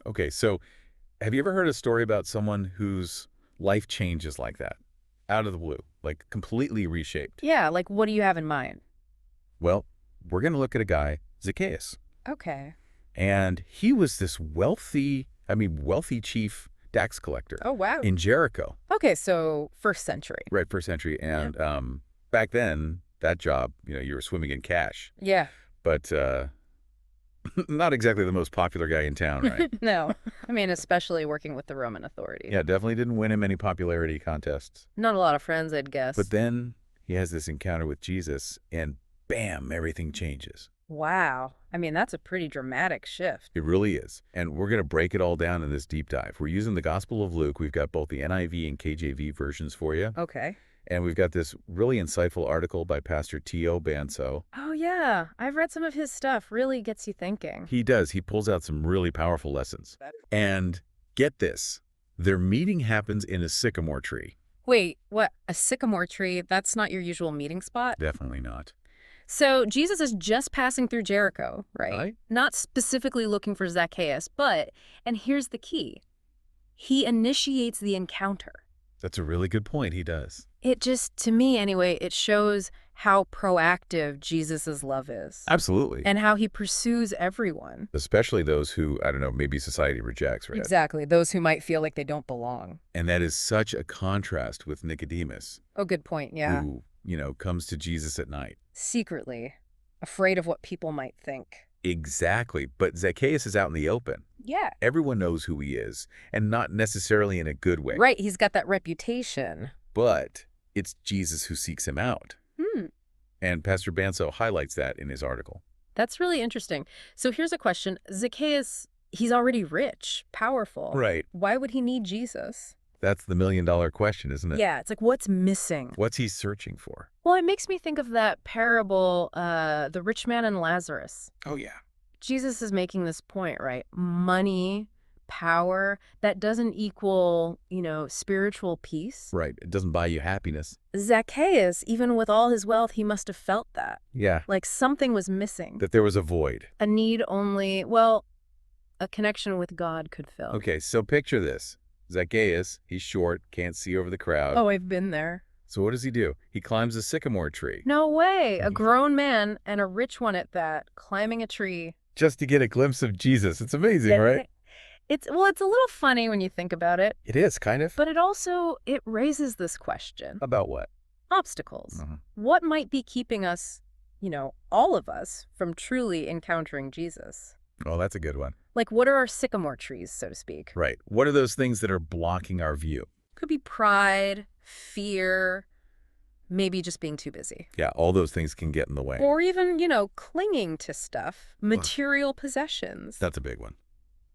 Okay, so have you ever heard a story about someone whose life changes like that? Out of the blue, like completely reshaped? Yeah, like what do you have in mind? Well, we're going to look at a guy, Zacchaeus. Okay. And he was this wealthy chief tax collector Oh, wow. in Jericho, Okay, so first century. right, first century. Yeah. And back then, that job, you were swimming in cash. Yeah. But not exactly the most popular guy in town, right? No. I mean, especially working with the Roman authorities. Yeah, definitely didn't win him any popularity contests. Not a lot of friends, I'd guess. But then he has this encounter with Jesus, and bam, everything changes. Wow. I mean, that's a pretty dramatic shift. It really is. And we're going to break it all down in this deep dive. We're using the Gospel of Luke. We've got both the NIV and KJV versions for you. Okay. And we've got this really insightful article by Pastor T.O. Banso. Oh, yeah. I've read some of his stuff. Really gets you thinking. He does. He pulls out some really powerful lessons. And get this, their meeting happens in a sycamore tree. Wait, what? A sycamore tree? That's not your usual meeting spot? Definitely not. So Jesus is just passing through Jericho, right? Not specifically looking for Zacchaeus, but, and here's the key, he initiates the encounter. That's a really good point. He does. It just, to me anyway, it shows how proactive Jesus's love is. Absolutely. And how he pursues everyone. Especially those who, I don't know, maybe society rejects, right? Exactly. Those who might feel like they don't belong. And that is such a contrast with Nicodemus. Oh, good point, yeah. Who, comes to Jesus at night. Secretly, afraid of what people might think. Exactly. But Zacchaeus is out in the open. Yeah. Everyone knows who he is, and not necessarily in a good way. Right, he's got that reputation. But it's Jesus who seeks him out. Hmm. And Pastor Banso highlights that in his article. That's really interesting. So here's a question. Zacchaeus, he's already rich, powerful. Right. Why would he need Jesus? That's the million-dollar question, isn't it? Yeah, it's like, what's missing? What's he searching for? Well, it makes me think of that parable, the rich man and Lazarus. Oh, yeah. Jesus is making this point, right? Money, power, that doesn't equal, spiritual peace. Right. It doesn't buy you happiness. Zacchaeus, even with all his wealth, he must have felt that. Yeah. Like something was missing. That there was a void. A need only, well, a connection with God could fill. Okay, so picture this. Zacchaeus, he's short, can't see over the crowd. Oh, I've been there. So what does he do? He climbs a sycamore tree. No way. A grown man, and a rich one at that, climbing a tree. Just to get a glimpse of Jesus. It's amazing, right? It's a little funny when you think about it. It is, kind of. But it raises this question. About what? Obstacles. What might be keeping us, all of us, from truly encountering Jesus? Oh, that's a good one. Like, what are our sycamore trees, so to speak? Right. What are those things that are blocking our view? Could be pride, fear, maybe just being too busy. Yeah, all those things can get in the way. Or even, clinging to stuff, material possessions. That's a big one.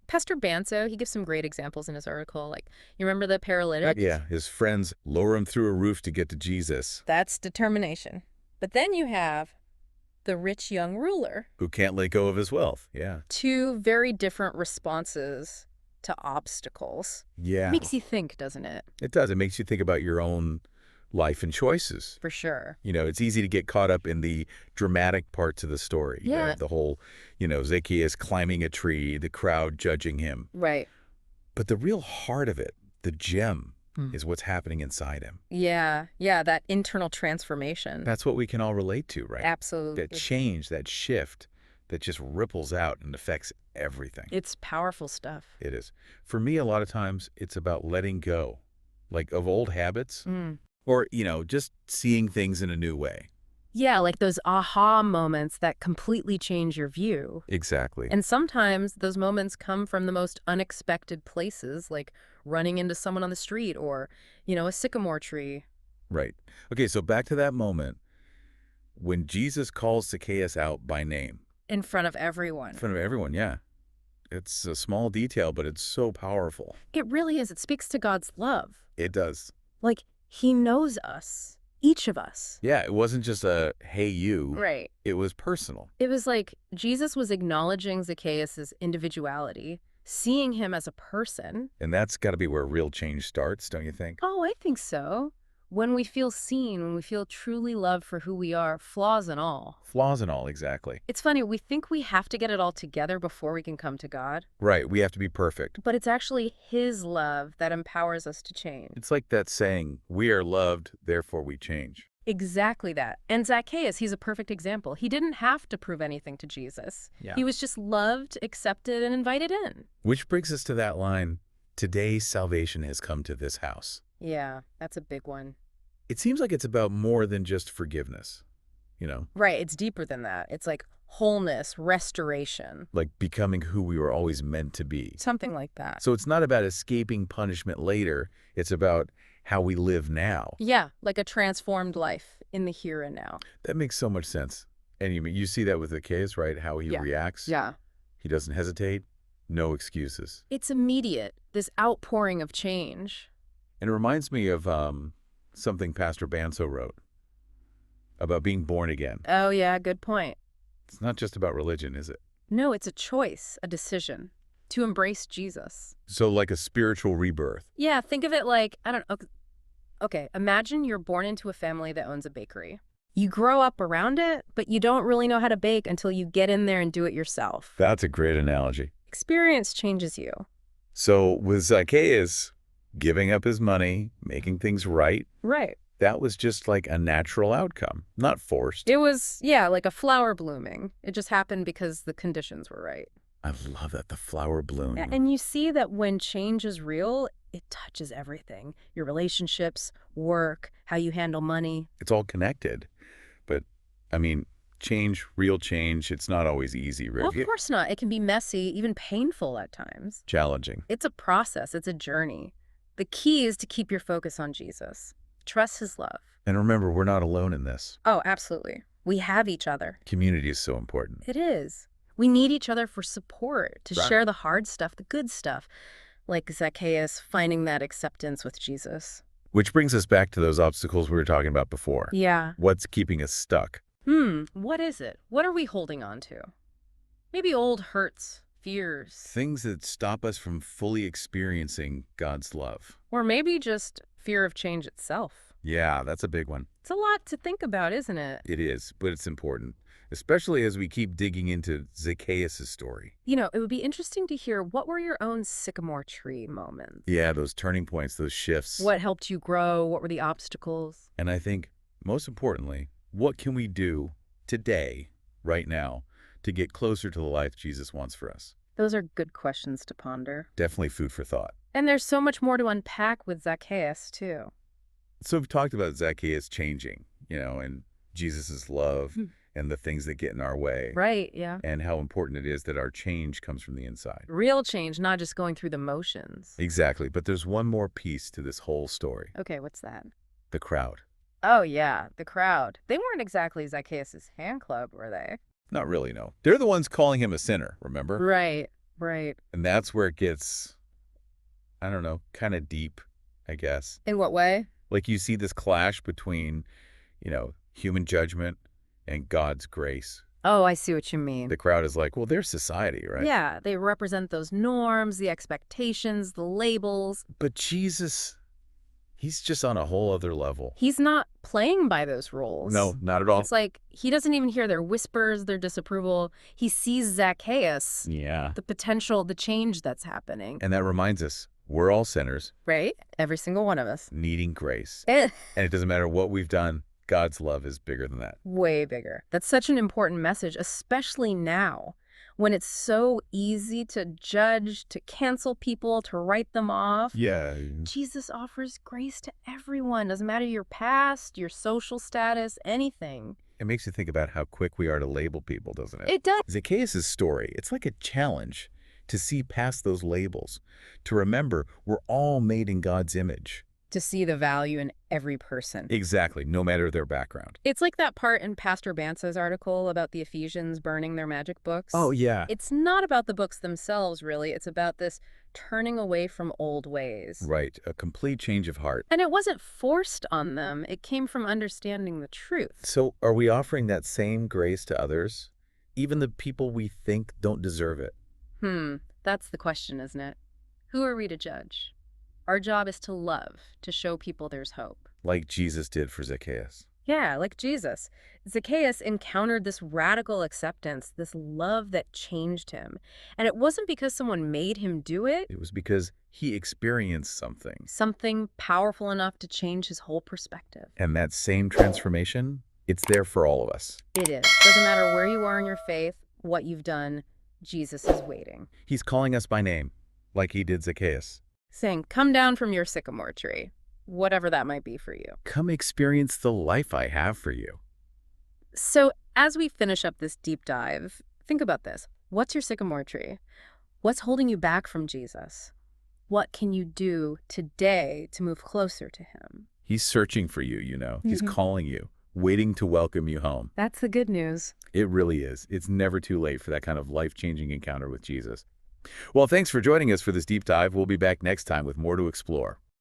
Pastor Banso, he gives some great examples in his article. Like, you remember the paralytic? Yeah, his friends lower him through a roof to get to Jesus. That's determination. But then you have the rich young ruler. Who can't let go of his wealth. Yeah. Two very different responses to obstacles. Yeah. Makes you think, doesn't it? It does. It makes you think about your own life and choices. For sure. It's easy to get caught up in the dramatic parts of the story. Yeah. The whole, Zacchaeus climbing a tree, the crowd judging him. Right. But the real heart of it, the gem, is what's happening inside him. Yeah. Yeah, that internal transformation. That's what we can all relate to, right? Absolutely. That change, that shift that just ripples out and affects everything. It's powerful stuff. It is. For me, a lot of times, it's about letting go, like of old habits. Or, just seeing things in a new way. Yeah, like those aha moments that completely change your view. Exactly. And sometimes those moments come from the most unexpected places, like running into someone on the street or, a sycamore tree. Right. Okay, so back to that moment when Jesus calls Zacchaeus out by name. In front of everyone. In front of everyone, yeah. It's a small detail, but it's so powerful. It really is. It speaks to God's love. It does. Like, he knows us, each of us. Yeah, it wasn't just a, hey, you. Right. It was personal. It was like Jesus was acknowledging Zacchaeus' individuality, seeing him as a person. And that's got to be where real change starts, don't you think? Oh, I think so. When we feel seen, when we feel truly loved for who we are, flaws and all. Flaws and all, exactly. It's funny, we think we have to get it all together before we can come to God. Right, we have to be perfect. But it's actually His love that empowers us to change. It's like that saying, we are loved, therefore we change. Exactly that. And Zacchaeus, he's a perfect example. He didn't have to prove anything to Jesus. Yeah. He was just loved, accepted, and invited in. Which brings us to that line, today salvation has come to this house. Yeah, that's a big one. It seems like it's about more than just forgiveness, you know? Right, it's deeper than that. It's like wholeness, restoration. Like becoming who we were always meant to be. Something like that. So it's not about escaping punishment later, it's about how we live now. Yeah, like a transformed life in the here and now. That makes so much sense. And you see that with Zacchaeus, right? How he reacts. Yeah. He doesn't hesitate. No excuses. It's immediate, this outpouring of change. And it reminds me of something Pastor Banso wrote about being born again. Oh, yeah, good point. It's not just about religion, is it? No, it's a choice, a decision to embrace Jesus. So like a spiritual rebirth. Yeah, think of it like, I don't know. Okay, imagine you're born into a family that owns a bakery. You grow up around it, but you don't really know how to bake until you get in there and do it yourself. That's a great analogy. Experience changes you. So with Zacchaeus giving up his money, making things right, Right. that was just like a natural outcome, not forced. It was, yeah, like a flower blooming. It just happened because the conditions were right. I love that, the flower bloom. And you see that when change is real, it touches everything. Your relationships, work, how you handle money. It's all connected. But, I mean, change, real change, it's not always easy, right? Well, of course not. It can be messy, even painful at times. Challenging. It's a process. It's a journey. The key is to keep your focus on Jesus. Trust His love. And remember, we're not alone in this. Oh, absolutely. We have each other. Community is so important. It is. We need each other for support, to Right. share the hard stuff, the good stuff, like Zacchaeus finding that acceptance with Jesus. Which brings us back to those obstacles we were talking about before. Yeah. What's keeping us stuck? What is it? What are we holding on to? Maybe old hurts, fears. Things that stop us from fully experiencing God's love. Or maybe just fear of change itself. Yeah, that's a big one. It's a lot to think about, isn't it? It is, but it's important, especially as we keep digging into Zacchaeus' story. You know, it would be interesting to hear, what were your own sycamore tree moments? Yeah, those turning points, those shifts. What helped you grow? What were the obstacles? And I think, most importantly, what can we do today, right now, to get closer to the life Jesus wants for us? Those are good questions to ponder. Definitely food for thought. And there's so much more to unpack with Zacchaeus, too. So we've talked about Zacchaeus changing, and Jesus' love and the things that get in our way. Right, yeah. And how important it is that our change comes from the inside. Real change, not just going through the motions. Exactly. But there's one more piece to this whole story. Okay, what's that? The crowd. Oh, yeah, the crowd. They weren't exactly Zacchaeus' fan club, were they? Not really, no. They're the ones calling him a sinner, remember? Right, right. And that's where it gets, I don't know, kind of deep, I guess. In what way? Like you see this clash between, human judgment and God's grace. Oh, I see what you mean. The crowd is like, well, they're society, right? Yeah, they represent those norms, the expectations, the labels. But Jesus, he's just on a whole other level. He's not playing by those rules. No, not at all. It's like he doesn't even hear their whispers, their disapproval. He sees Zacchaeus, Yeah. the potential, the change that's happening. And that reminds us, we're all sinners. Right? Every single one of us. Needing grace. Eh. And it doesn't matter what we've done, God's love is bigger than that. Way bigger. That's such an important message, especially now, when it's so easy to judge, to cancel people, to write them off. Yeah. Jesus offers grace to everyone. Doesn't matter your past, your social status, anything. It makes you think about how quick we are to label people, doesn't it? It does. Zacchaeus' story, it's like a challenge to see past those labels, to remember we're all made in God's image. To see the value in every person. Exactly, no matter their background. It's like that part in Pastor Bansa's article about the Ephesians burning their magic books. Oh, yeah. It's not about the books themselves, really. It's about this turning away from old ways. Right, a complete change of heart. And it wasn't forced on them. It came from understanding the truth. So are we offering that same grace to others, even the people we think don't deserve it? That's the question, isn't it? Who are we to judge? Our job is to love, to show people there's hope. Like Jesus did for Zacchaeus. Yeah, like Jesus. Zacchaeus encountered this radical acceptance, this love that changed him. And it wasn't because someone made him do it, It was because he experienced something. something powerful enough to change his whole perspective. And that same transformation, it's there for all of us. It is. Doesn't matter where you are in your faith, what you've done, Jesus is waiting. He's calling us by name, like he did Zacchaeus. Saying, come down from your sycamore tree, whatever that might be for you. Come experience the life I have for you. So as we finish up this deep dive, think about this. What's your sycamore tree? What's holding you back from Jesus? What can you do today to move closer to him? He's searching for you, you know. He's calling you, waiting to welcome you home. That's the good news. It really is. It's never too late for that kind of life-changing encounter with Jesus. Well, thanks for joining us for this deep dive. We'll be back next time with more to explore.